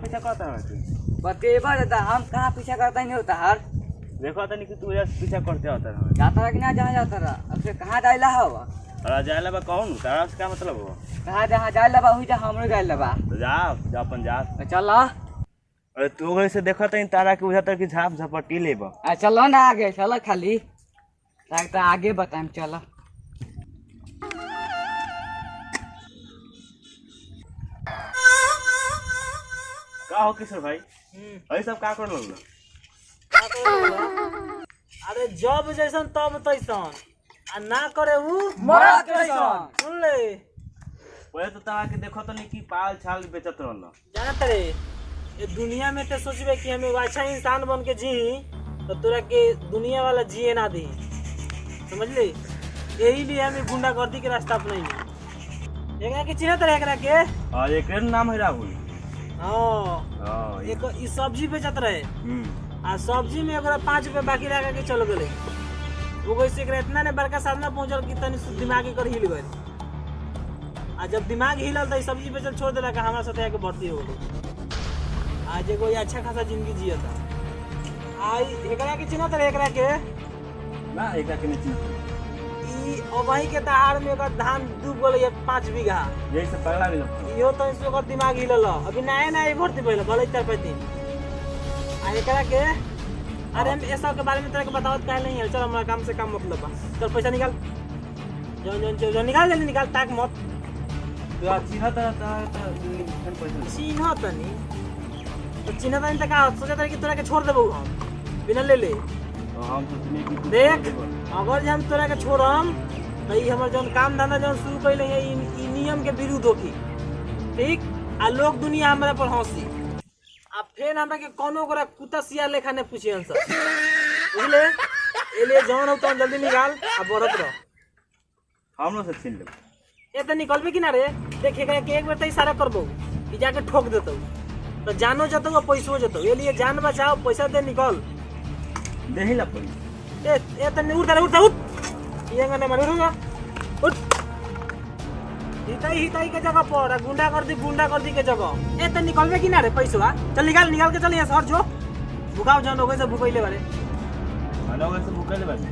पीछा करता है बतेबा दादा हम कहाँ पीछा करता नहीं होता हर देखो तनी कि तू यार पीछा करते होता है जाता रहा कि ना जहाँ जाता रहा अब से कहाँ जाइला हवा अरे जायला बा कौन तारा से क्या मतलब हो कहाँ जहाँ जाइला बा वही जा हमरो जाइला बा तो जा अपन जा चल अरे तू वही से देखा तनी तारा के बुझाता कि झाप झपटी लेबा चलो ना आगे चलो खाली तो आगे बताएं चलो का हो किशोर भाई अरे सब का कर लो अरे जब जैसन तब तैसन आ ना करे ऊ मरत कैसन सुन ले पहले तो तारा के देखो तनी कि पाल छाल बेचत रहल जानत रे ये दुनिया में तो सोचबे कि हम एगो अच्छा इंसान बन के जी तो तोरा के दुनिया वाला जिए ना दी समझ ले यही लिए हम गुंडागर्दी के रास्ता अपनाई एकरा के चिन्हत रहे एकरा के और एक नाम है राहुल हां एक ई सब्जी बेचत रहे आ सब्जी में अगर 5 रुपए बाकी लगा के चल गए वो वैसे इतना ने बड़का साधना पहुंचल कि तनी दिमाग कर हिल गए आ जब दिमाग हिलल तो सब्जी बेचल छोड़ देला का हमरा साथे आके भर्ती हो गए आज एगो अच्छा खासा जिंदगी जियता आई एकरा के चिन्हत रहे एकरा के ना एकरा के नहीं चिन्ह ई अबही के दहाड़ में एकर धान डूब गल है 5 बीघा यही से पगला गेल इहो तो इसको दिमाग हिलल अभी नया नया भर्ती पहले भले 4-5 दिन आ एकरा के अरे हम ऐसा के बारे में तेरे को बतावत काहे नहीं है चल हमरा काम से काम मतलब बा चल पैसा निकाल जो निकाल जल्दी निकाल ताक मत तो चिन्ह ता पैसा चिन्ह तनी तो चिन्ह तनी तक सोचा था कि तोरा के छोड़ देबो हम बिना ले ले हम सोचने की देख अगर जे हम तोरा के छोड़म तो ई हमर जौन काम धंधा जौन शुरू कइले है ई नियम के विरुद्ध होकी ठीक आ लोग दुनिया हमरा पर हंसी आ फिर हमरा के कोनो ओकरा कुत्ता सिया लेखा ने पूछियन सब बुझले एले जौन हो तो जल्दी निकाल आ बढ़त रह हम लोग से छीन ले ए त निकलबे कि ना रे देख एकरा के एक बार त इशारा करबो कि जाके ठोक देतौ तो जानो जतो और पैसो जतो ए लिए जान बचाओ पैसा दे निकल देही ला पड़ी ए त उठ ये गने मारू रुगा उठ हिताई के जगह पर गुंडागर्दी के जगह ए त निकलबे कि ना रे पैसा चल निकाल के चल यहां सर जो भुकाओ जन होगे से भुकइले बारे लोग से भूखे ले बैठे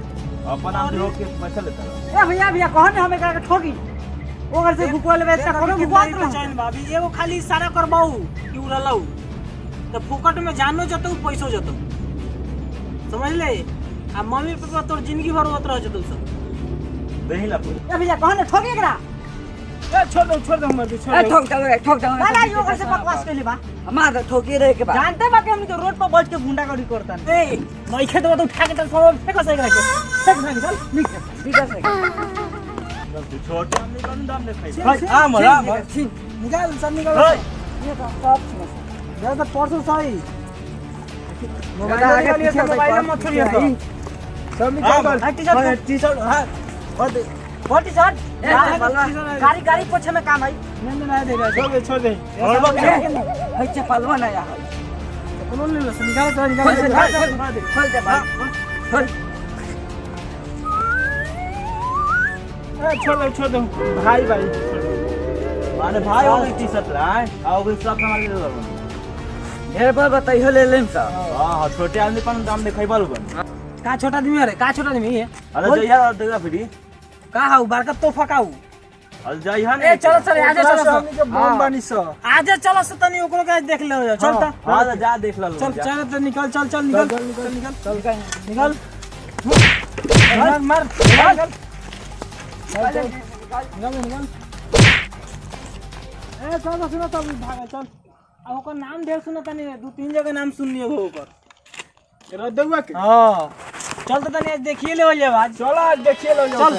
अपन आप लोग के पैसा लेता ए भैया कहो ना हमें का ठोकी वो घर से भुकवा लेबे त कोनो भुकवात तो चैन भाभी एगो खाली इशारा करबाऊ कि उड़लाऊ तो फुकट में जानो जतो पैसो जतो समझ ले आ मम्मी पापा तोर जिंदगी भर होत रह जतो सब देही ला पड़ी ए भैया कहो ना ठोकी एकरा ए छोड़ दो मत छोड़ ए ठोक दो ना यो घर से बकवास कइले बा हमार ठोकी रहे के बा जानते बा कि हम तो रोड पर बैठ के गुंडागर्दी करता ए मैं खेत में तो उठा के चल सब फेंको सही करके चल निकल तू छोटे हम निकाल दाम ले खाई निकाल सब निकाल ये तो सब ज्यादा परसों सही मोबाइल आगे पीछे मोबाइल मत छोड़िए सब निकाल टी-शर्ट हां और टी-शर्ट गाड़ी पोछे में काम है नहीं देगा छोड़ दे और है चपलवा ना यार कौन ले लो निकाल चल दे भाई चल छोड़ दो भाई माने भाई और टी-शर्ट लाए आओ भी सब हमारे ले लो ढेर बार बताइयो ले लेम सा हां छोटे आदमी पर दाम देखाइबा लोगन का छोटा आदमी है का छोटा आदमी है अरे जइया और देगा फिरी का हाउ बड़का तोहफा काऊ अरे जइया ए चलो सर आजे चलो हमनी के बम बानी सो आजे चलो से तनी ओकरो के देख ले चल त हां जा देख लो चल चल तो निकल चल निकल मार निकल ए चल सुनो तब भागा चल अब ओकर नाम ढेर सुनो तनी 2-3 जगह नाम सुननी हो ओकर रद्दुआ के हां चल तो तनी देखिए ले ले आज चल आज देखिए ले चल